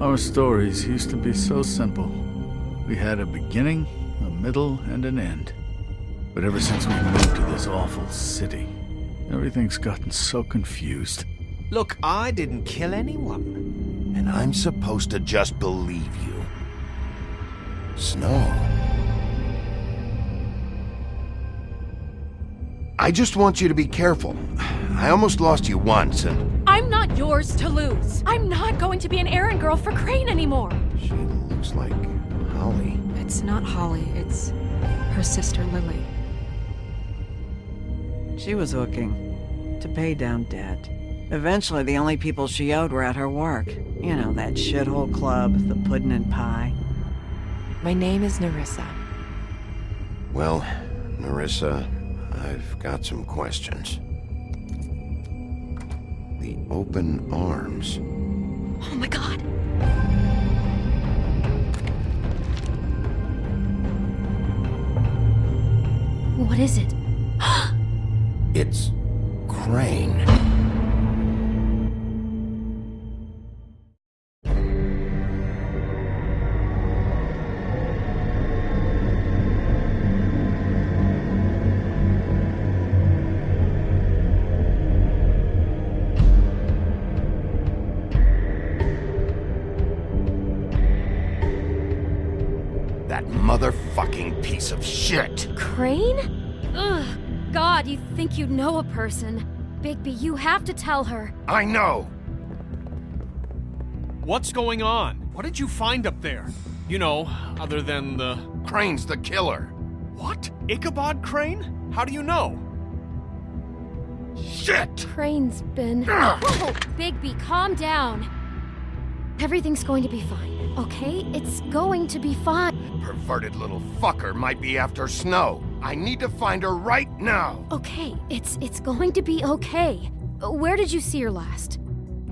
Our stories used to be so simple. We had a beginning, a middle, and an end. But ever since we moved to this awful city, everything's gotten so confused. Look, I didn't kill anyone. And I'm supposed to just believe you. Snow. I just want you to be careful. I almost lost you once, and... I'm not yours to lose. I'm not going to be an errand girl for Crane anymore. She looks like Holly. It's not Holly, it's her sister Lily. She was hooking to pay down debt. Eventually, the only people she owed were at her work. You know, that shithole club, the puddin' and pie. My name is Nerissa. Well, Nerissa, I've got some questions. The open arms. Oh my god. What is it? It's Crane. That motherfucking piece of shit! Crane? Ugh. God, you think you know a person. Bigby, you have to tell her. I know! What's going on? What did you find up there? You know, other than the... Crane's the killer. What? Ichabod Crane? How do you know? Shit! Crane's been... Whoa! Bigby, calm down. Everything's going to be fine, okay? It's going to be fine. Perverted little fucker might be after Snow. I need to find her right now. Okay, it's going to be okay. Where did you see her last?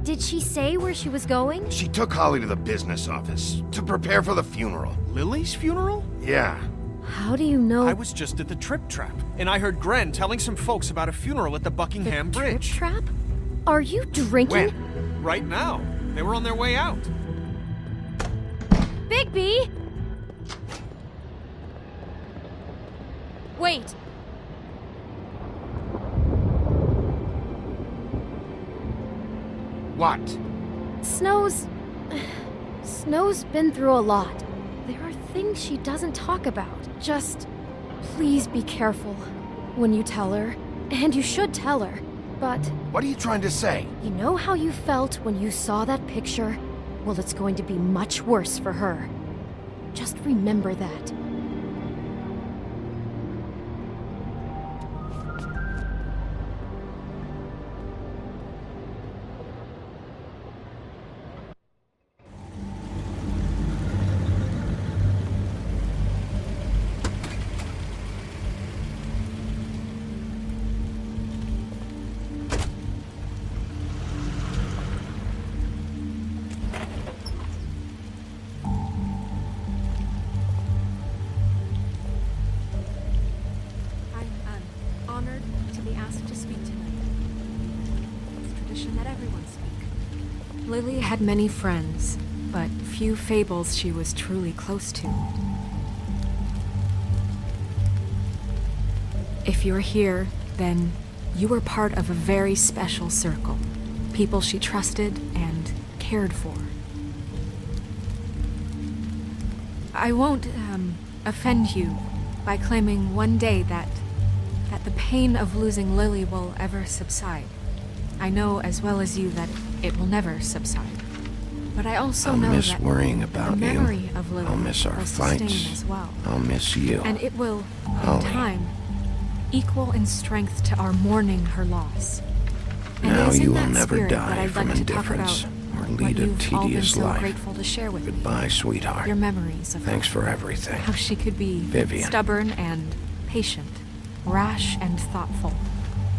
Did she say where she was going? She took Holly to the business office to prepare for the funeral. Lily's funeral? Yeah. How do you know? I was just at the Trip Trap, and I heard Gren telling some folks about a funeral at the Buckingham the Bridge. Trip Trap? Are you drinking? When? Right now. They were on their way out. Bigby! Wait. What? Snow's been through a lot. There are things she doesn't talk about. Just please be careful when you tell her. And you should tell her. But What are you trying to say? you know how you felt when you saw that picture? Well, it's going to be much worse for her. Just remember that. Honored to be asked to speak tonight. It's tradition that everyone speak. Lily had many friends, but few fables she was truly close to. If you're here, then you were part of a very special circle. People she trusted and cared for. I won't, offend you by claiming one day that the pain of losing Lily will ever subside. I know as well as you that it will never subside. But I also I'll know miss that worrying about the you. memory of Lily I'll miss our will sustain fights. as well. I'll miss you. And it will, in Holly. time, equal in strength to our mourning her loss. And Now it is in you will that never spirit die that I'd from like to talk indifference about or what lead a you've all been tedious so life. grateful to share with me. Goodbye, sweetheart. Your memories of Thanks her. for everything. How she could be Vivian. stubborn and patient, rash and thoughtful.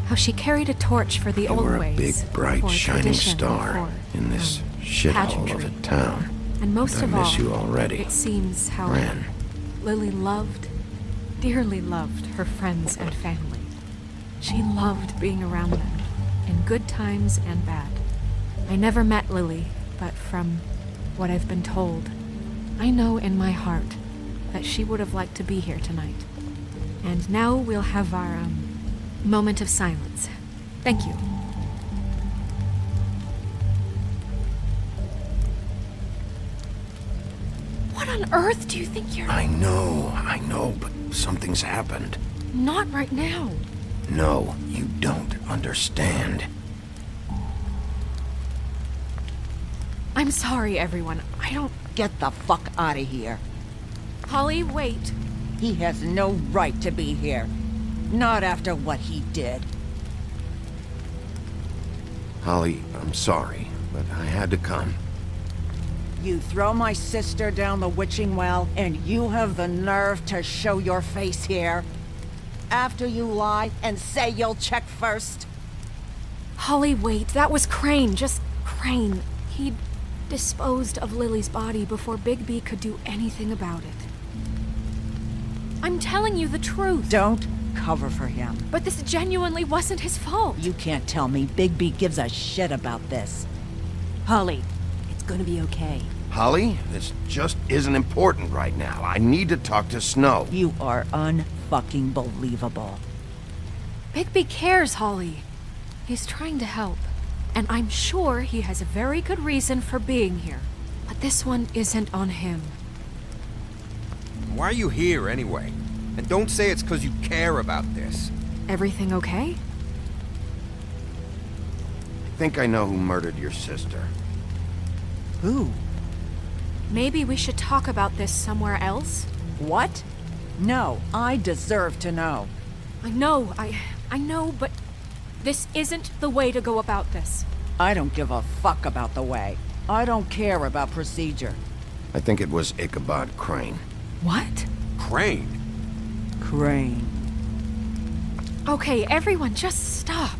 How she carried a torch for the You old were a ways. big, bright, for shining tradition, star for, in this shithole of a pageantry. town. And most I of miss all, you already. it seems how Ren. Lily loved, dearly loved her friends and family. She loved being around them, in good times and bad. I never met Lily, but from what I've been told. I know in my heart that she would have liked to be here tonight. And now we'll have our, moment of silence. Thank you. What on earth do you think you're... I know, but something's happened. Not right now. No, you don't understand. I'm sorry, everyone. I don't... Get the fuck out of here. Holly, wait. He has no right to be here. Not after what he did. Holly, I'm sorry, but I had to come. You throw my sister down the witching well, and you have the nerve to show your face here? After you lie and say you'll check first? Holly, wait. That was Crane. Just Crane. He'd disposed of Lily's body before Bigby could do anything about it. I'm telling you the truth. Don't cover for him. But this genuinely wasn't his fault. You can't tell me Bigby gives a shit about this. Holly, it's gonna be okay. Holly, this just isn't important right now. I need to talk to Snow. You are unfucking believable. Bigby cares, Holly. He's trying to help. And I'm sure he has a very good reason for being here. But this one isn't on him. Why are you here, anyway? And don't say it's because you care about this. Everything okay? I think I know who murdered your sister. Who? Maybe we should talk about this somewhere else? What? No, I deserve to know. I know, but this isn't the way to go about this. I don't give a fuck about the way. I don't care about procedure. I think it was Ichabod Crane. What? Crane? Crane. Okay, everyone, just stop.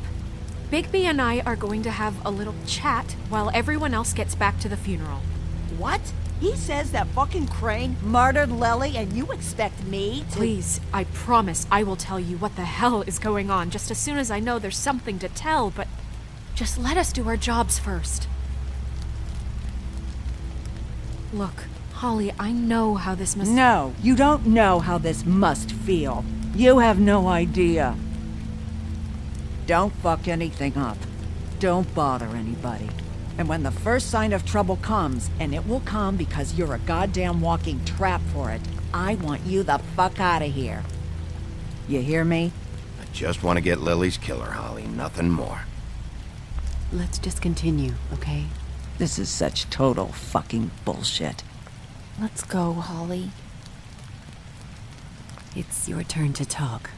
Bigby and I are going to have a little chat while everyone else gets back to the funeral. What? He says that fucking Crane murdered Lily and you expect me to— Please, I promise I will tell you what the hell is going on just as soon as I know there's something to tell, but just let us do our jobs first. Look, Holly, I know how this must— No, you don't know how this must feel. You have no idea. Don't fuck anything up. Don't bother anybody. And when the first sign of trouble comes, and it will come because you're a goddamn walking trap for it, I want you the fuck out of here. You hear me? I just want to get Lily's killer, Holly, nothing more. Let's just continue, okay? This is such total fucking bullshit. Let's go, Holly. It's your turn to talk.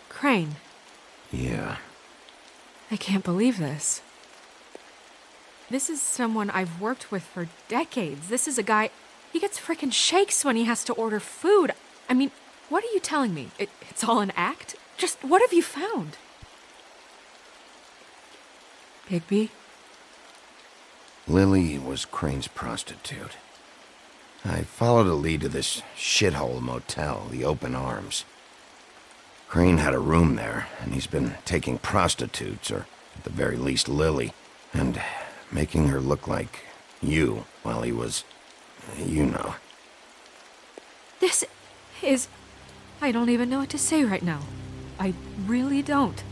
Crane, Yeah. I can't believe this. This is someone I've worked with for decades. This is a guy... He gets frickin' shakes when he has to order food. I mean, what are you telling me? It's all an act? Just what have you found? Bigby? Lily was Crane's prostitute. I followed a lead to this shithole motel, the Open Arms. Crane had a room there, and he's been taking prostitutes, or at the very least Lily, and making her look like you while he was, you know. This is... I don't even know what to say right now. I really don't.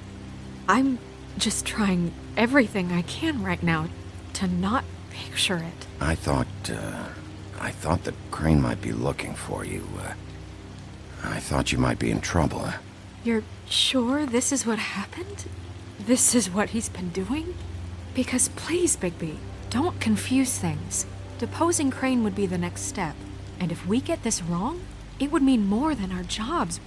I'm just trying everything I can right now to not picture it. I thought that Crane might be looking for you. I thought you might be in trouble. You're sure this is what happened? This is what he's been doing? Because please, Bigby, don't confuse things. Deposing Crane would be the next step. And if we get this wrong, it would mean more than our jobs.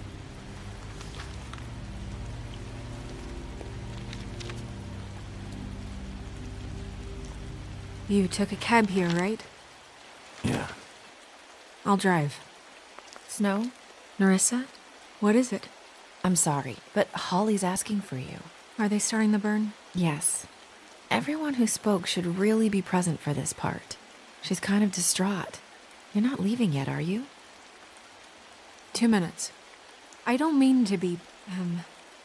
You took a cab here, right? Yeah. I'll drive. Snow? Narissa? What is it? I'm sorry, but Holly's asking for you. Are they starting the burn? Yes. Everyone who spoke should really be present for this part. She's kind of distraught. You're not leaving yet, are you? 2 minutes. I don't mean to be,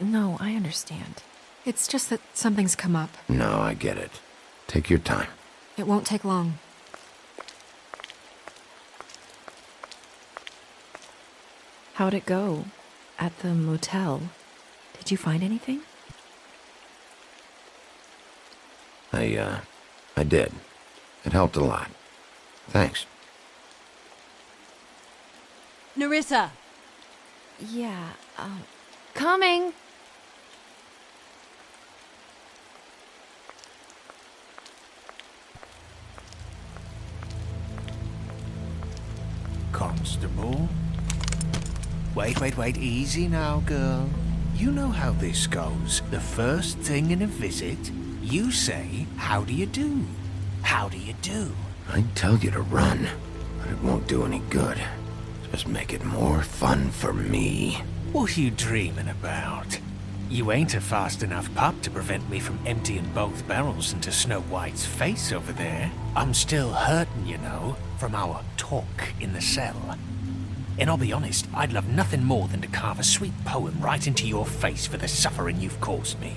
No, I understand. It's just that something's come up. No, I get it. Take your time. It won't take long. How'd it go? At the motel? Did you find anything? I did. It helped a lot. Thanks. Nerissa! Yeah, coming! Constable? Wait, easy now, girl. You know how this goes. The first thing in a visit, you say, how do you do? How do you do? I'd tell you to run, but it won't do any good. Just make it more fun for me. What are you dreaming about? You ain't a fast enough pup to prevent me from emptying both barrels into Snow White's face over there. I'm still hurting, you know, from our talk in the cell. And I'll be honest, I'd love nothing more than to carve a sweet poem right into your face for the suffering you've caused me.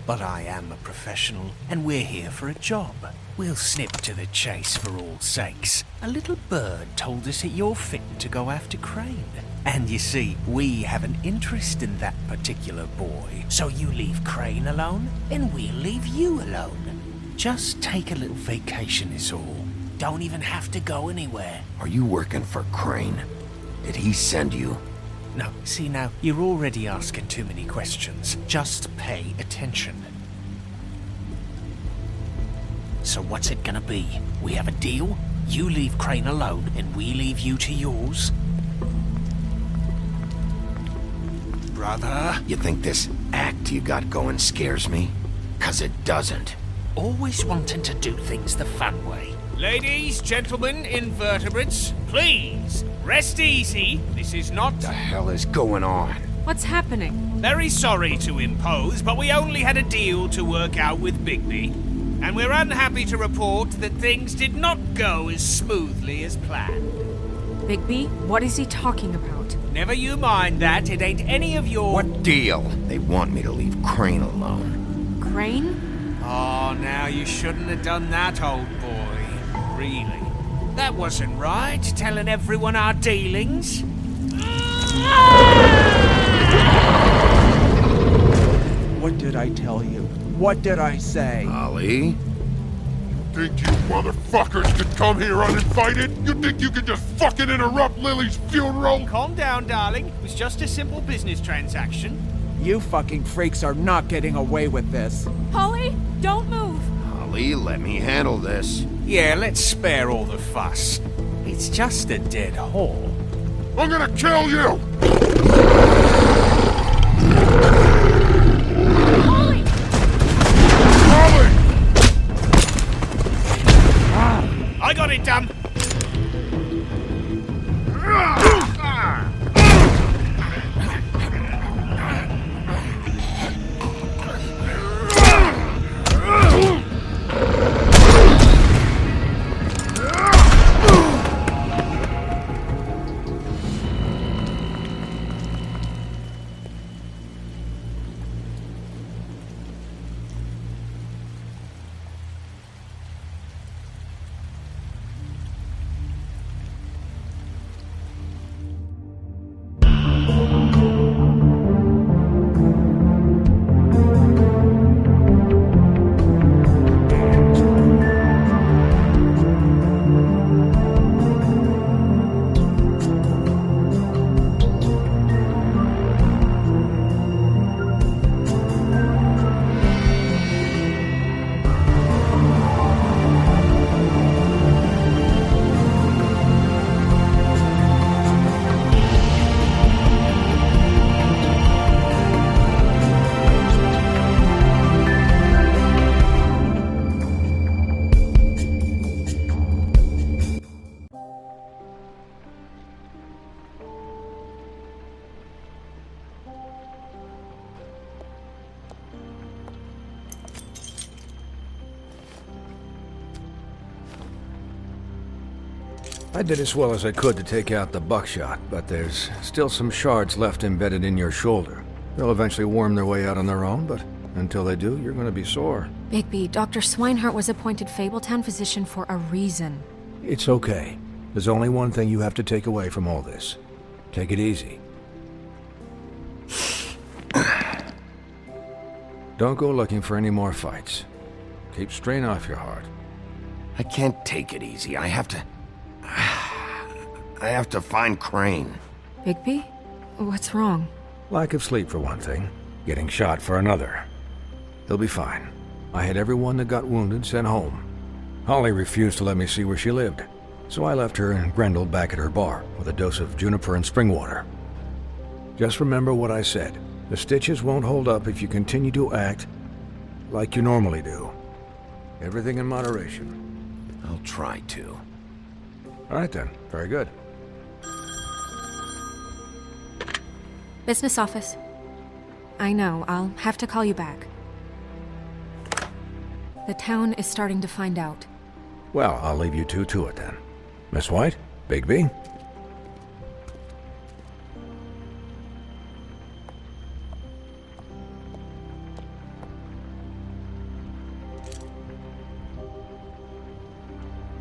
But I am a professional, and we're here for a job. We'll snip to the chase for all sakes. A little bird told us that you're fitting to go after Crane. And you see, we have an interest in that particular boy. So you leave Crane alone, and we'll leave you alone. Just take a little vacation is all. Don't even have to go anywhere. Are you working for Crane? Did he send you? No, see now, you're already asking too many questions. Just pay attention. So what's it gonna be? We have a deal? You leave Crane alone, and we leave you to yours? Brother? You think this act you got going scares me? 'Cause it doesn't. Always wanting to do things the fun way. Ladies, gentlemen, invertebrates, please, rest easy. This is not... What the hell is going on? What's happening? Very sorry to impose, but we only had a deal to work out with Bigby. And we're unhappy to report that things did not go as smoothly as planned. Bigby, what is he talking about? Never you mind that, it ain't any of your... What deal? They want me to leave Crane alone. Crane? Oh, now you shouldn't have done that, old boy. Really? That wasn't right, telling everyone our dealings. What did I tell you? What did I say? Ollie? Think you motherfuckers could come here uninvited? You think you could just fucking interrupt Lily's funeral? Calm down, darling. It was just a simple business transaction. You fucking freaks are not getting away with this. Holly, don't move! Ollie, let me handle this. Yeah, let's spare all the fuss. It's just a dead hole. I'm gonna kill you! Holly! Ollie! I got it, damn! I did as well as I could to take out the buckshot, but there's still some shards left embedded in your shoulder. They'll eventually worm their way out on their own, but until they do, you're gonna be sore. Bigby, Dr. Swinehart was appointed Fabletown physician for a reason. It's okay. There's only one thing you have to take away from all this. Take it easy. Don't go looking for any more fights. Keep strain off your heart. I can't take it easy. I have to find Crane. Bigby? What's wrong? Lack of sleep for one thing. Getting shot for another. He'll be fine. I had everyone that got wounded sent home. Holly refused to let me see where she lived, so I left her and Grendel back at her bar with a dose of juniper and spring water. Just remember what I said. The stitches won't hold up if you continue to act like you normally do. Everything in moderation. I'll try to. All right then. Very good. Business office. I know, I'll have to call you back. The town is starting to find out. Well, I'll leave you two to it then. Miss White? Bigby?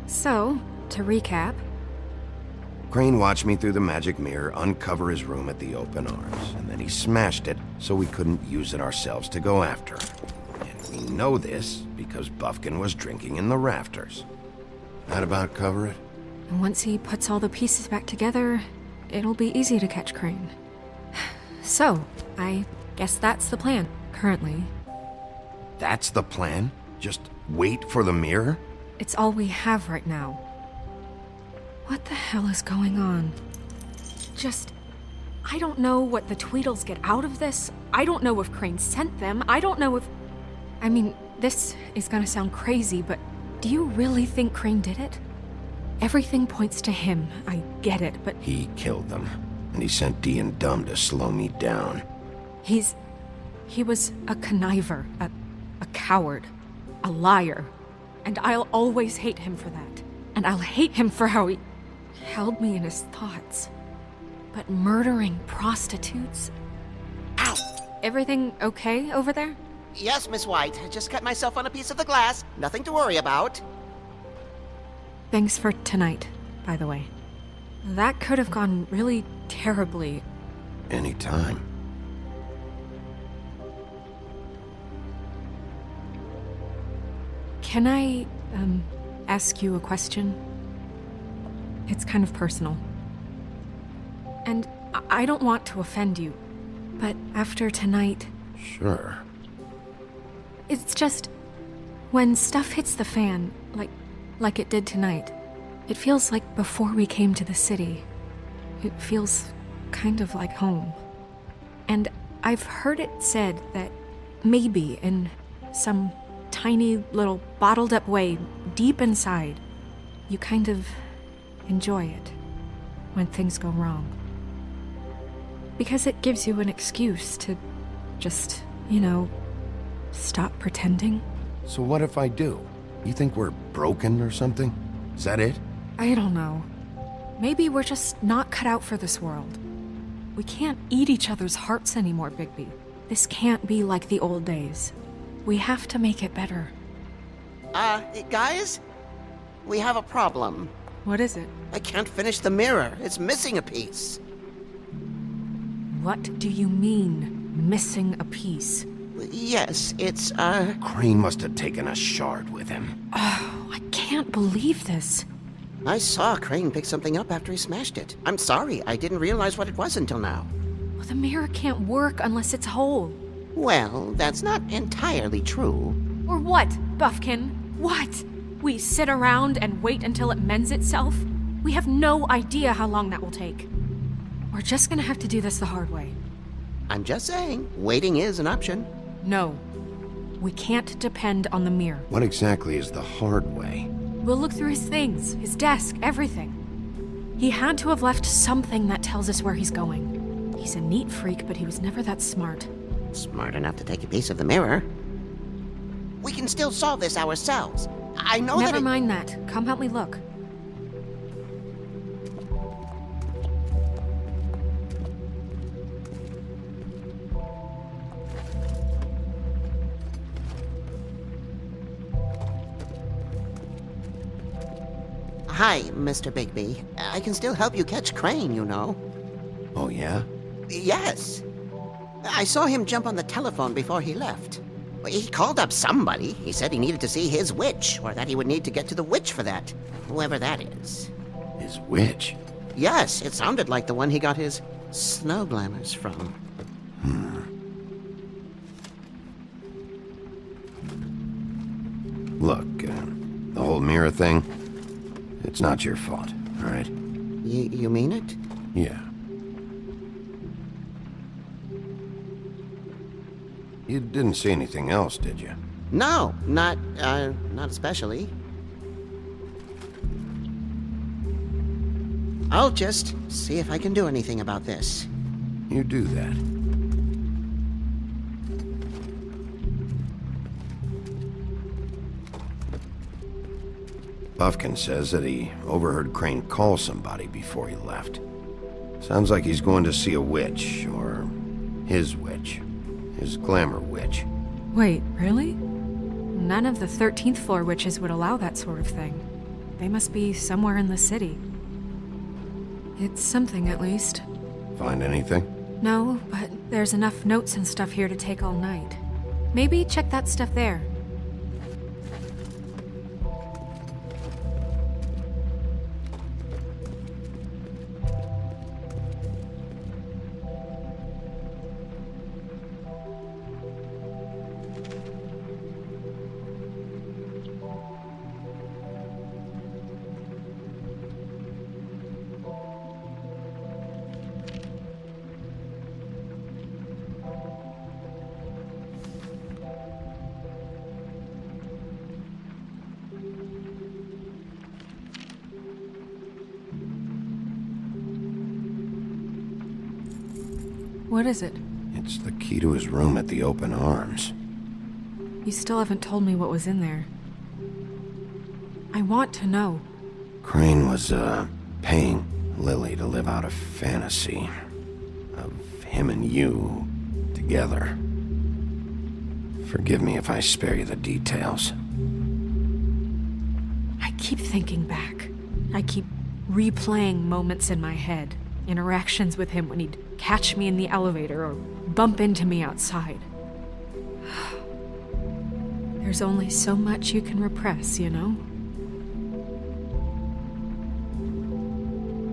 So, to recap... Crane watched me through the magic mirror uncover his room at the open arms, and then he smashed it so we couldn't use it ourselves to go after him. And we know this because Buffkin was drinking in the rafters. That about cover it? Once he puts all the pieces back together, it'll be easy to catch Crane. So, I guess that's the plan, currently. That's the plan? Just wait for the mirror? It's all we have right now. What the hell is going on? I don't know what the Tweedles get out of this. I don't know if Crane sent them. I don't know if... I mean, this is gonna sound crazy, but do you really think Crane did it? Everything points to him. I get it, but... He killed them, and he sent Dee and Dumb to slow me down. He was a conniver, a coward, a liar. And I'll always hate him for that. And I'll hate him for how he held me in his thoughts. But murdering prostitutes? Ow! Everything okay over there? Yes, Miss White. I just cut myself on a piece of the glass. Nothing to worry about. Thanks for tonight, by the way. That could have gone really terribly. Anytime. Can I, ask you a question? It's kind of personal. And I don't want to offend you, but after tonight... Sure. It's just... when stuff hits the fan, like it did tonight, it feels like before we came to the city. It feels kind of like home. And I've heard it said that maybe in some tiny little bottled up way deep inside, you kind of enjoy it when things go wrong. Because it gives you an excuse to just, stop pretending. So what if I do? You think we're broken or something? Is that it? I don't know. Maybe we're just not cut out for this world. We can't eat each other's hearts anymore, Bigby. This can't be like the old days. We have to make it better. Guys? We have a problem. What is it? I can't finish the mirror. It's missing a piece. What do you mean, missing a piece? Yes, it's, Crane must have taken a shard with him. Oh, I can't believe this. I saw Crane pick something up after he smashed it. I'm sorry, I didn't realize what it was until now. Well, the mirror can't work unless it's whole. Well, that's not entirely true. Or what, Buffkin? What? We sit around and wait until it mends itself? We have no idea how long that will take. We're just gonna have to do this the hard way. I'm just saying, waiting is an option. No. We can't depend on the mirror. What exactly is the hard way? We'll look through his things, his desk, everything. He had to have left something that tells us where he's going. He's a neat freak, but he was never that smart. Smart enough to take a piece of the mirror. We can still solve this ourselves. I know that Never mind that. Come help me look. Hi, Mr. Bigby. I can still help you catch Crane, you know. Oh, yeah? Yes. I saw him jump on the telephone before he left. He called up somebody. He said he needed to see his witch, or that he would need to get to the witch for that. Whoever that is. His witch? Yes, it sounded like the one he got his snow glamours from. Look, the whole mirror thing, it's not your fault, all right? You mean it? Yeah. You didn't see anything else, did you? No, not especially. I'll just see if I can do anything about this. You do that. Buffkin says that he overheard Crane call somebody before he left. Sounds like he's going to see a witch, or his witch. His glamour witch. Wait, really? None of the 13th floor witches would allow that sort of thing. They must be somewhere in the city. It's something, at least. Find anything? No, but there's enough notes and stuff here to take all night. Maybe check that stuff there. What is it? It's the key to his room at the Open Arms. You still haven't told me what was in there. I want to know. Crane was, paying Lily to live out a fantasy of him and you together. Forgive me if I spare you the details. I keep thinking back. I keep replaying moments in my head. Interactions with him when he'd catch me in the elevator or bump into me outside. There's only so much you can repress, you know?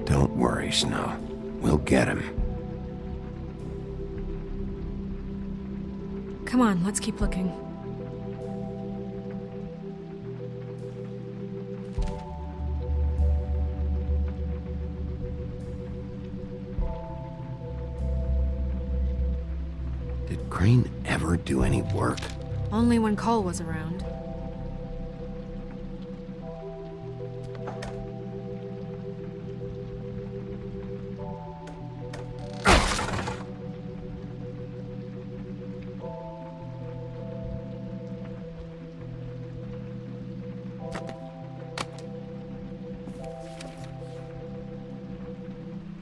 Don't worry, Snow. We'll get him. Come on, let's keep looking. Did Crane ever do any work? Only when Cole was around.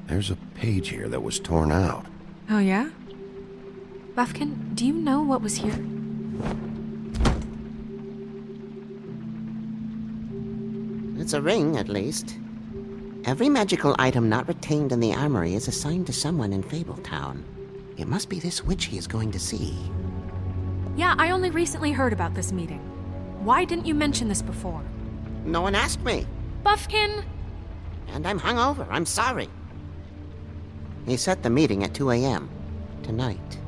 There's a page here that was torn out. Oh, yeah? Buffkin, do you know what was here? It's a ring, at least. Every magical item not retained in the armory is assigned to someone in Fabletown. It must be this witch he is going to see. Yeah, I only recently heard about this meeting. Why didn't you mention this before? No one asked me. Buffkin! And I'm hungover. I'm sorry. He set the meeting at 2 a.m. tonight.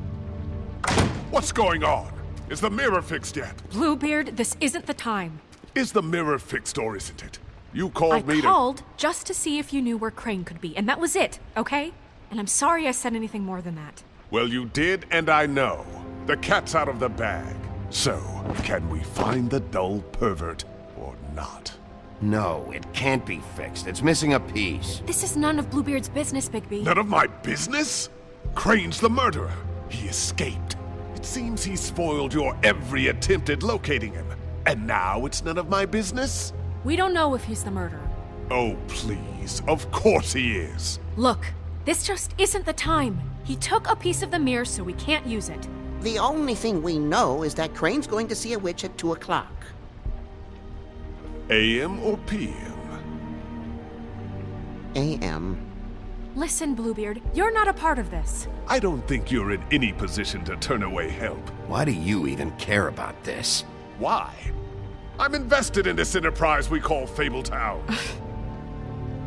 What's going on? Is the mirror fixed yet? Bluebeard, this isn't the time. Is the mirror fixed or isn't it? You called me I called just to see if you knew where Crane could be, and that was it, okay? And I'm sorry I said anything more than that. Well, you did, and I know. The cat's out of the bag. So, can we find the dull pervert or not? No, it can't be fixed. It's missing a piece. This is none of Bluebeard's business, Bigby. None of my business? Crane's the murderer. He escaped. It seems he spoiled your every attempt at locating him. And now it's none of my business? We don't know if he's the murderer. Oh, please. Of course he is. Look, this just isn't the time. He took a piece of the mirror, so we can't use it. The only thing we know is that Crane's going to see a witch at 2 o'clock. AM or PM? a.m. Listen, Bluebeard, you're not a part of this. I don't think you're in any position to turn away help. Why do you even care about this? Why? I'm invested in this enterprise we call Fabletown.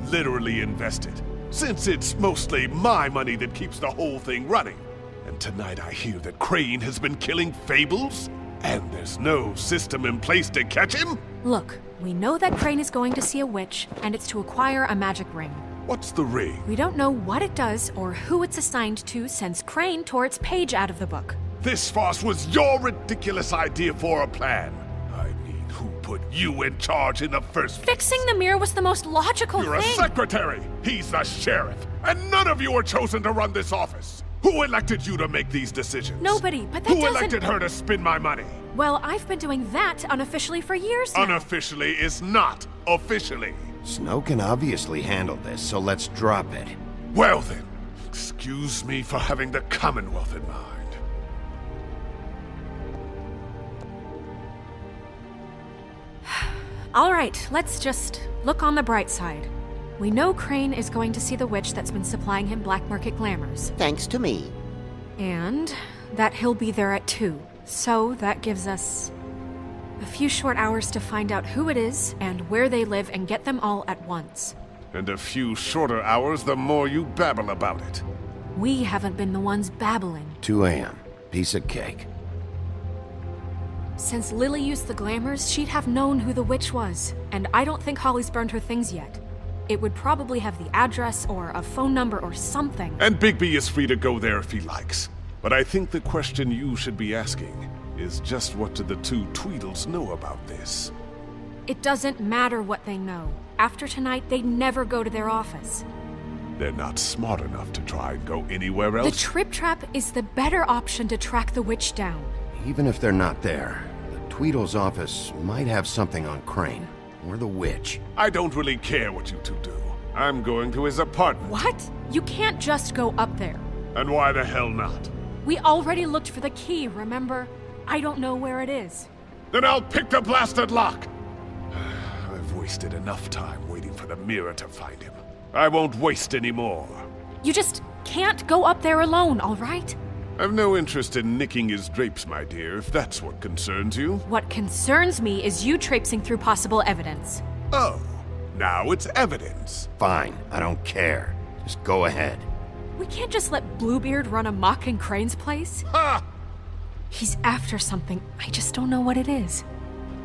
Literally invested, since it's mostly my money that keeps the whole thing running. And tonight I hear that Crane has been killing Fables, and there's no system in place to catch him? Look, we know that Crane is going to see a witch, and it's to acquire a magic ring. What's the ring? We don't know what it does or who it's assigned to since Crane tore its page out of the book. This farce was your ridiculous idea for a plan. I mean, who put you in charge in the first place? Fixing the mirror was the most logical You're thing. a secretary! He's the sheriff! And none of you were chosen to run this office! Who elected you to make these decisions? Nobody, but that Who doesn't... elected her to spend my money? Well, I've been doing that unofficially for years now. Unofficially is not officially. Snow can obviously handle this, so let's drop it. Well then, excuse me for having the Commonwealth in mind. All right, let's just look on the bright side. We know Crane is going to see the witch that's been supplying him black market glamours. Thanks to me. And that he'll be there at 2. So that gives us a few short hours to find out who it is and where they live and get them all at once. And a few shorter hours the more you babble about it. We haven't been the ones babbling. 2 a.m. Piece of cake. Since Lily used the glamours, she'd have known who the witch was. And I don't think Holly's burned her things yet. It would probably have the address or a phone number or something. And Bigby is free to go there if he likes. But I think the question you should be asking is just what do the two Tweedles know about this? It doesn't matter what they know. After tonight, they'd never go to their office. They're not smart enough to try and go anywhere else? The Trip Trap is the better option to track the witch down. Even if they're not there, the Tweedle's office might have something on Crane. Or the witch. I don't really care what you two do. I'm going to his apartment. What? You can't just go up there. And why the hell not? We already looked for the key, remember? I don't know where it is. Then I'll pick the blasted lock! I've wasted enough time waiting for the mirror to find him. I won't waste any more. You just can't go up there alone, all right? I've no interest in nicking his drapes, my dear, if that's what concerns you. What concerns me is you traipsing through possible evidence. Oh, now it's evidence. Fine, I don't care. Just go ahead. We can't just let Bluebeard run amok in Crane's place. Ha! He's after something. I just don't know what it is.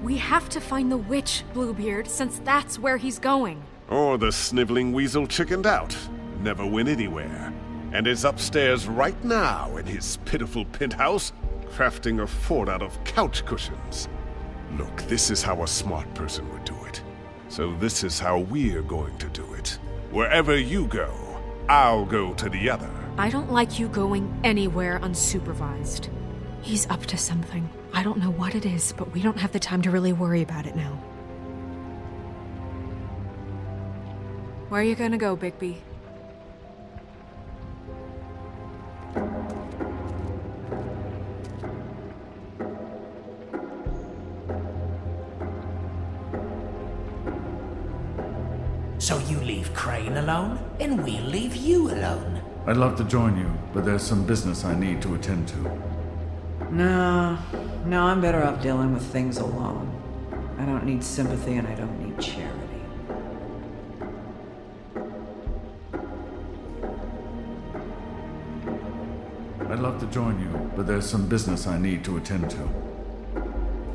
We have to find the witch, Bluebeard, since that's where he's going. Or the sniveling weasel chickened out. Never went anywhere. And is upstairs right now in his pitiful penthouse, crafting a fort out of couch cushions. Look, this is how a smart person would do it. So this is how we're going to do it. Wherever you go, I'll go to the other. I don't like you going anywhere unsupervised. He's up to something. I don't know what it is, but we don't have the time to really worry about it now. Where are you gonna go, Bigby? So you leave Crane alone, and we'll leave you alone. I'd love to join you, but there's some business I need to attend to. No, I'm better off dealing with things alone. I don't need sympathy and I don't need charity. I'd love to join you, but there's some business I need to attend to.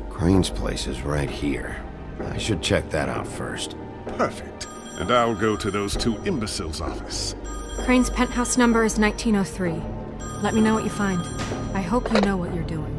Crane's place is right here. I should check that out first. Perfect. And I'll go to those two imbeciles' office. Crane's penthouse number is 1903. Let me know what you find. I hope you know what you're doing.